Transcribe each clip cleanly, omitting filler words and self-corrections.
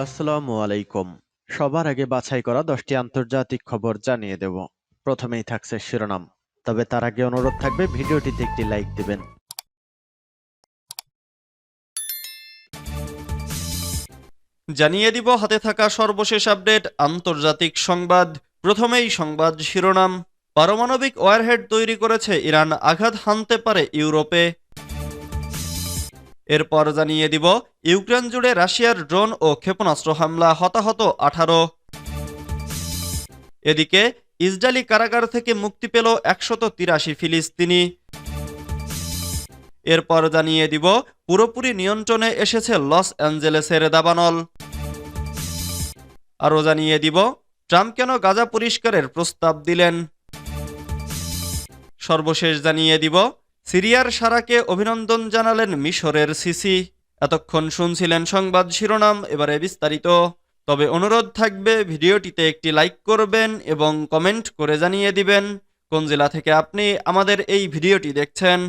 আসসালামু আলাইকুম। সবার আগে বাছাই করা 10টি আন্তর্জাতিক খবর জানিয়ে দেব। প্রথমেই থাকছে শিরোনাম। তবে তার আগে অনুরোধ থাকবে ভিডিওটিতে একটি লাইক দিবেন। জানিয়ে দিব হাতে থাকা সর্বশেষ আপডেট আন্তর্জাতিক সংবাদ। প্রথমেই সংবাদ শিরোনাম। পারমাণবিক ওয়ারহেড তৈরি করেছে ইরান, আঘাত হানতে পারে ইউরোপে। এরপর জানিয়ে দিব ইউক্রেন জুড়ে রাশিয়ার ড্রোন ও ক্ষেপণাস্ত্র হামলা, হতাহত 18। এদিকে ইসরায়েলি কারাগার থেকে মুক্তি পেল 183 ফিলিস্তিনি। এরপর জানিয়ে দিব পুরোপুরি নিয়ন্ত্রণে এসেছে লস অ্যাঞ্জেলেসের দাবানল। আরও জানিয়ে দিব ট্রাম্প কেন গাজা পরিষ্কারের প্রস্তাব দিলেন। সর্বশেষ জানিয়ে দিব সিরিয়ার সারাকে অভিনন্দন জানালেন মিশরের সিসি। এতক্ষণ শুনছিলেন সংবাদ শিরোনাম, এবারে বিস্তারিত। তবে অনুরোধ থাকবে ভিডিওটিতে একটি লাইক করবেন এবং কমেন্ট করে জানিয়ে দিবেন কোন জেলা থেকে আপনি আমাদের এই ভিডিওটি দেখছেন।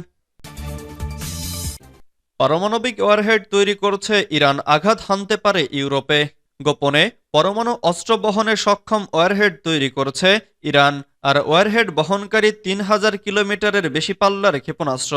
পারমাণবিক ওয়ারহেড তৈরি করছে ইরান, আঘাত হানতে পারে ইউরোপে। গোপনে পরমাণু অস্ত্র বহনে সক্ষম ওয়ারহেড তৈরি করছে ইরান। আর ওয়ারহেড বহনকারী 3000 কিলোমিটারের বেশি পাল্লার ক্ষেপণাস্ত্র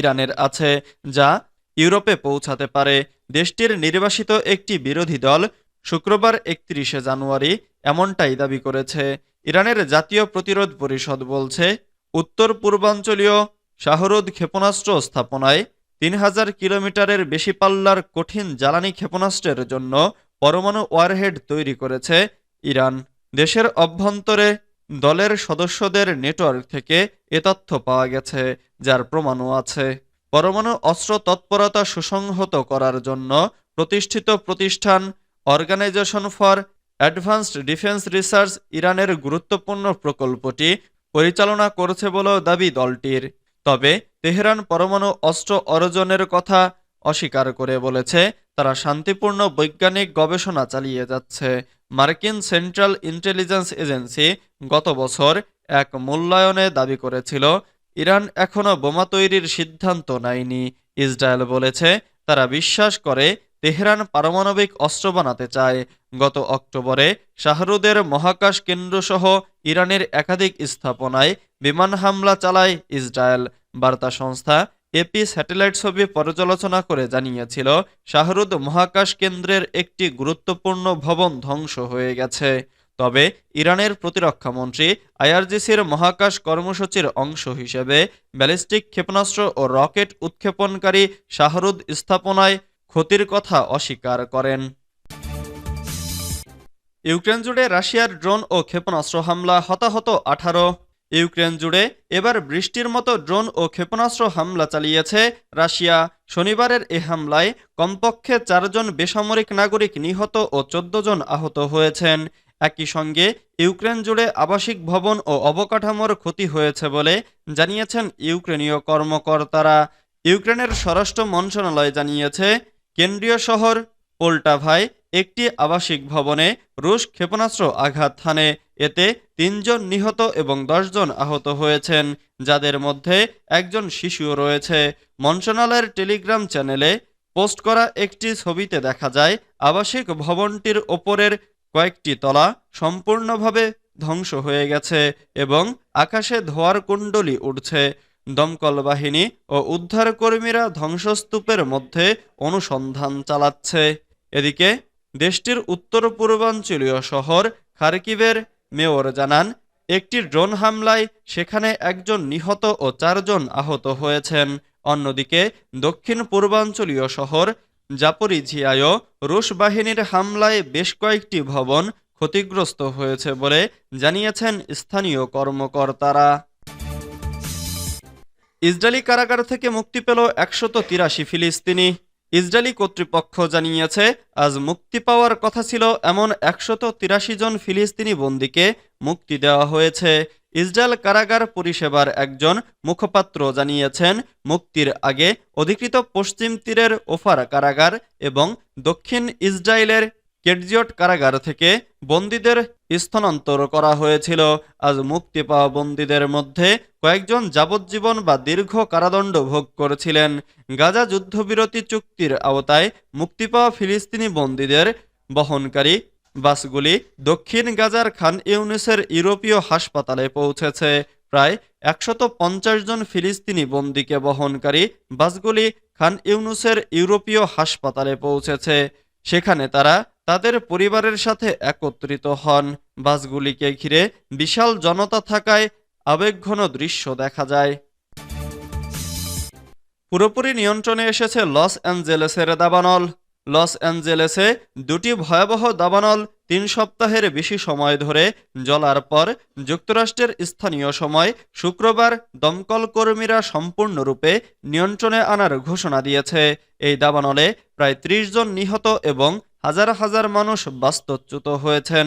ইরানের আছে, যা ইউরোপে পৌঁছাতে পারে। দেশটির নির্বাসিত একটি বিরোধী দল শুক্রবার 31 জানুয়ারি এমনটাই দাবি করেছে। ইরানের জাতীয় প্রতিরোধ পরিষদ বলছে, উত্তর পূর্বাঞ্চলীয় শাহরুদ ক্ষেপণাস্ত্র স্থাপনায় 3000 কিলোমিটারের বেশি পাল্লার কঠিন জ্বালানি ক্ষেপণাস্ত্রের জন্য পরমাণু ওয়ারহেড তৈরি করেছে ইরান। দেশের অভ্যন্তরে দলের সদস্যদের নেটওয়ার্ক থেকে এ তথ্য পাওয়া গেছে, যার প্রমাণও আছে। পরমাণু অস্ত্র তৎপরতা সুসংহত করার জন্য প্রতিষ্ঠিত প্রতিষ্ঠান organisation for advanced defence research ইরানের গুরুত্বপূর্ণ প্রকল্পটি পরিচালনা করছে বলেও দাবি দলটির। তবে তেহরান পরমাণু অস্ত্র অর্জনের কথা অস্বীকার করে বলেছে, তারা শান্তিপূর্ণ বৈজ্ঞানিক গবেষণা চালিয়ে যাচ্ছে। মার্কিন সেন্ট্রাল ইন্টেলিজেন্স এজেন্সি গত বছর এক মূল্যায়নে দাবি করেছিল, ইরান এখনও বোমা তৈরির সিদ্ধান্ত নেয়নি। ইসরায়েল বলেছে, তারা বিশ্বাস করে তেহরান পারমাণবিক অস্ত্র বানাতে চায়। গত অক্টোবরে শাহরুদের মহাকাশ কেন্দ্রসহ ইরানের একাধিক স্থাপনায় বিমান হামলা চালায় ইসরায়েল। বার্তা সংস্থা এপি স্যাটেলাইট ছবি পর্যালোচনা করে জানিয়েছিল, শাহরুদ মহাকাশ কেন্দ্রের একটি গুরুত্বপূর্ণ ভবন ধ্বংস হয়ে গেছে। তবে ইরানের প্রতিরক্ষা মন্ত্রী আইআরজিসির মহাকাশ কর্মসূচির অংশ হিসেবে ব্যালিস্টিক ক্ষেপণাস্ত্র ও রকেট উৎক্ষেপণকারী শাহরুদ স্থাপনায় ক্ষতির কথা অস্বীকার করেন। ইউক্রেন জুড়ে রাশিয়ার ড্রোন ও ক্ষেপণাস্ত্র হামলা, হতাহত 18। ইউক্রেন জুড়ে এবার বৃষ্টির মতো ড্রোন ও ক্ষেপণাস্ত্র হামলা চালিয়েছে রাশিয়া। শনিবারের এ হামলায় কমপক্ষে 4 জন বেসামরিক নাগরিক নিহত ও 14 জন আহত হয়েছেন। একই সঙ্গে ইউক্রেন জুড়ে আবাসিক ভবন ও অবকাঠামোর ক্ষতি হয়েছে বলে জানিয়েছেন ইউক্রেনীয় কর্মকর্তারা। ইউক্রেনের স্বরাষ্ট্র মন্ত্রণালয় জানিয়েছে, কেন্দ্রীয় শহর পোল্টাভায় একটি আবাসিক ভবনে রুশ ক্ষেপণাস্ত্র আঘাত হানে। এতে 3 জন নিহত এবং 10 জন আহত হয়েছেন, যাদের মধ্যে একজন শিশুও রয়েছে। মন্ত্রণালয়ের টেলিগ্রাম চ্যানেলে পোস্ট করা একটি ছবিতে দেখা যায়, আবাসিক ভবনটির ওপরের কয়েকটি তলা সম্পূর্ণভাবে ধ্বংস হয়ে গেছে এবং আকাশে ধোঁয়ার কুণ্ডলী উঠছে। দমকল বাহিনী ও উদ্ধারকর্মীরা ধ্বংসস্তূপের মধ্যে অনুসন্ধান চালাচ্ছে। এদিকে দেশটির উত্তর পূর্বাঞ্চলীয় শহর খারকিভের মেয়র জানান, একটি ড্রোন হামলায় সেখানে একজন নিহত ও 4 জন আহত হয়েছেন। অন্যদিকে দক্ষিণ পূর্বাঞ্চলীয় শহর জাপোরিঝিয়ায়ও রুশ বাহিনীর হামলায় বেশ কয়েকটি ভবন ক্ষতিগ্রস্ত হয়েছে বলে জানিয়েছেন স্থানীয় কর্মকর্তারা। ইসরায়েলি কারাগার থেকে মুক্তি পেল 183 ফিলিস্তিনি। ইসরায়েলি কর্তৃপক্ষ জানিয়েছে, আজ মুক্তি পাওয়ার কথা ছিল এমন 183 জন ফিলিস্তিনি বন্দীকে মুক্তি দেওয়া হয়েছে। ইসরায়েল কারাগার পরিষেবার একজন মুখপাত্র জানিয়েছেন, মুক্তির আগে অধিকৃত পশ্চিম তীরের ওফার কারাগার এবং দক্ষিণ ইসরায়েলের কেটজিয়ট কারাগার থেকে বন্দীদের স্থানান্তর করা হয়েছিল। আজ মুক্তি পাওয়া বন্দীদের মধ্যে কয়েকজন যাবজ্জীবন বা দীর্ঘ কারাদণ্ড ভোগ করেছিলেন। গাজা যুদ্ধবিরতি চুক্তির আওতায় মুক্তি পাওয়া ফিলিস্তিনি বন্দীদের বহনকারী বাসগুলি দক্ষিণ গাজার খান ইউনিসের ইউরোপীয় হাসপাতালে পৌঁছেছে। প্রায় 150 জন ফিলিস্তিনি বন্দীকে বহনকারী বাসগুলি খান ইউনুসের ইউরোপীয় হাসপাতালে পৌঁছেছে। সেখানে তারা তাদের পরিবারের সাথে একত্রিত হন। বাসগুলিকে ঘিরে বিশাল জনতা থাকায় আবেগঘন দৃশ্য দেখা যায়। পুরোপুরি নিয়ন্ত্রণে এসেছে লস অ্যাঞ্জেলেসের দাবানল। লস অ্যাঞ্জেলেসে দুটি ভয়াবহ দাবানল 3 সপ্তাহের বেশি সময় ধরে জ্বলার পর যুক্তরাষ্ট্রের স্থানীয় সময় শুক্রবার দমকল কর্মীরা সম্পূর্ণরূপে নিয়ন্ত্রণে আনার ঘোষণা দিয়েছে। এই দাবানলে প্রায় 30 জন নিহত এবং হাজার হাজার মানুষ বাস্তুচ্যুত হয়েছেন।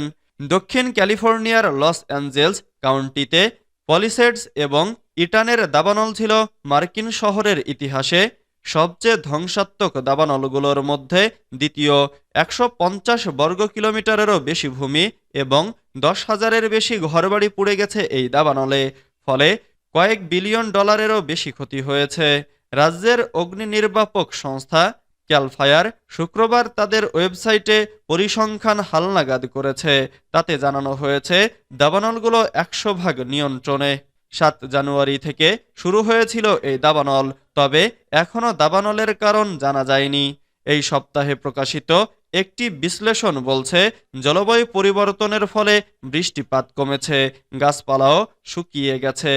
দক্ষিণ ক্যালিফোর্নিয়ার লস অ্যাঞ্জেলস কাউন্টিতে পলিসেডস এবং ইটানের দাবানল ছিল মার্কিন শহরের ইতিহাসে সবচেয়ে ধ্বংসাত্মক দাবানলগুলোর মধ্যে দ্বিতীয়। 150 বর্গ কিলোমিটারেরও বেশি ভূমি এবং 10,000-এর বেশি ঘরবাড়ি পুড়ে গেছে এই দাবানলে। ফলে কয়েক বিলিয়ন ডলারেরও বেশি ক্ষতি হয়েছে। রাজ্যের অগ্নি নির্বাপক সংস্থা ক্যাল ফায়ার শুক্রবার তাদের ওয়েবসাইটে পরিসংখ্যান হালনাগাদ করেছে। তাতে জানানো হয়েছে দাবানলগুলো 100% নিয়ন্ত্রণে। 7 জানুয়ারি থেকে শুরু হয়েছিল এই দাবানল, তবে এখনও দাবানলের কারণ জানা যায়নি। এই সপ্তাহে প্রকাশিত একটি বিশ্লেষণ বলছে জলবায়ু পরিবর্তনের ফলে বৃষ্টিপাত কমেছে, গাছপালাও শুকিয়ে গেছে।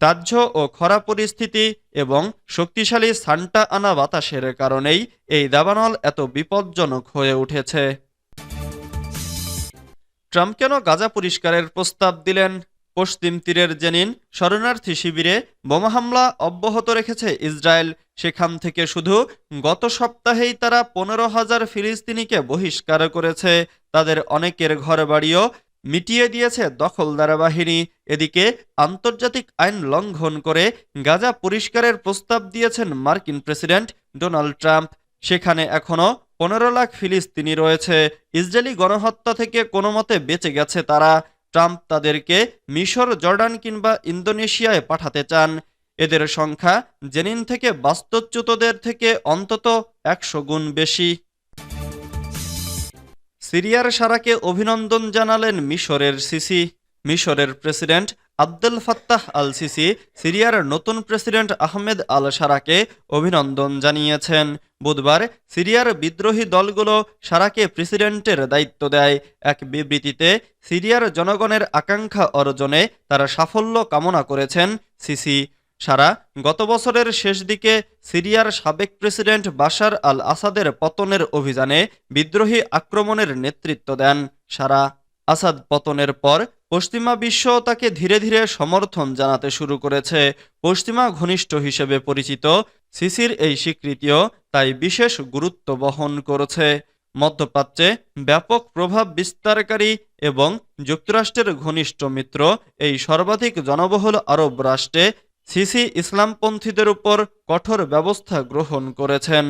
দাহ্য ও খরা পরিস্থিতি এবং শক্তিশালী সান্টা আনা বাতাসের কারণেই এই দাবানল এত বিপজ্জনক হয়ে উঠেছে। ট্রাম্প কেন গাজা পরিষ্কারের প্রস্তাব দিলেন? পশ্চিম তীরের জেনিন শরণার্থী শিবিরে বোমা হামলা অব্যাহত রেখেছে ইসরায়েল। সেখান থেকে শুধু গত সপ্তাহেই তারা 15,000 ফিলিস্তিনিকে বহিষ্কার করেছে। তাদের অনেকের ঘরবাড়িও মিটিয়ে দিয়েছে দখলদার বাহিনী। এদিকে আন্তর্জাতিক আইন লঙ্ঘন করে গাজা পরিষ্কারের প্রস্তাব দিয়েছেন মার্কিন প্রেসিডেন্ট ডোনাল্ড ট্রাম্প। সেখানে এখনও 15 লাখ ফিলিস্তিনি রয়েছে। ইসরায়েলি গণহত্যা থেকে কোনো মতে বেঁচে গেছে তারা। ট্রাম্প তাদেরকে মিশর, জর্ডান কিংবা ইন্দোনেশিয়ায় পাঠাতে চান। এদের সংখ্যা জেনিন থেকে বাস্তুচ্যুতদের থেকে অন্তত 100 গুণ বেশি। সিরিয়ার সারাকে অভিনন্দন জানালেন মিশরের সিসি। মিশরের president Abdel Fattah al CC সিরিয়ার নতুন প্রেসিডেন্ট আহমেদ আল সারাকে অভিনন্দন জানিয়েছেন। বুধবার সিরিয়ার বিদ্রোহী দলগুলো সারাকে প্রেসিডেন্টের দায়িত্ব দেয়। এক বিবৃতিতে সিরিয়ার জনগণের আকাঙ্ক্ষা অর্জনে তারা সাফল্য কামনা করেছেন সিসি। সারা গত বছরের শেষ দিকে সিরিয়ার সাবেক প্রেসিডেন্ট বাশার আল আসাদের পতনের অভিযানে বিদ্রোহী আক্রমণের নেতৃত্ব দেন। সারা আসাদ পতনের পর পশ্চিমা বিশ্ব তাকে ধীরে ধীরে সমর্থন জানাতে শুরু করেছে। পশ্চিমা ঘনিষ্ঠ হিসেবে পরিচিত সিসির এই স্বীকৃতিও তাই বিশেষ গুরুত্ব বহন করেছে। মধ্যপ্রাচ্যে ব্যাপক প্রভাব বিস্তারকারী এবং যুক্তরাষ্ট্রের ঘনিষ্ঠ মিত্র এই সর্বাধিক জনবহুল আরব রাষ্ট্রে সিসি ইসলামপন্থীদের উপর কঠোর ব্যবস্থা গ্রহণ করেছেন।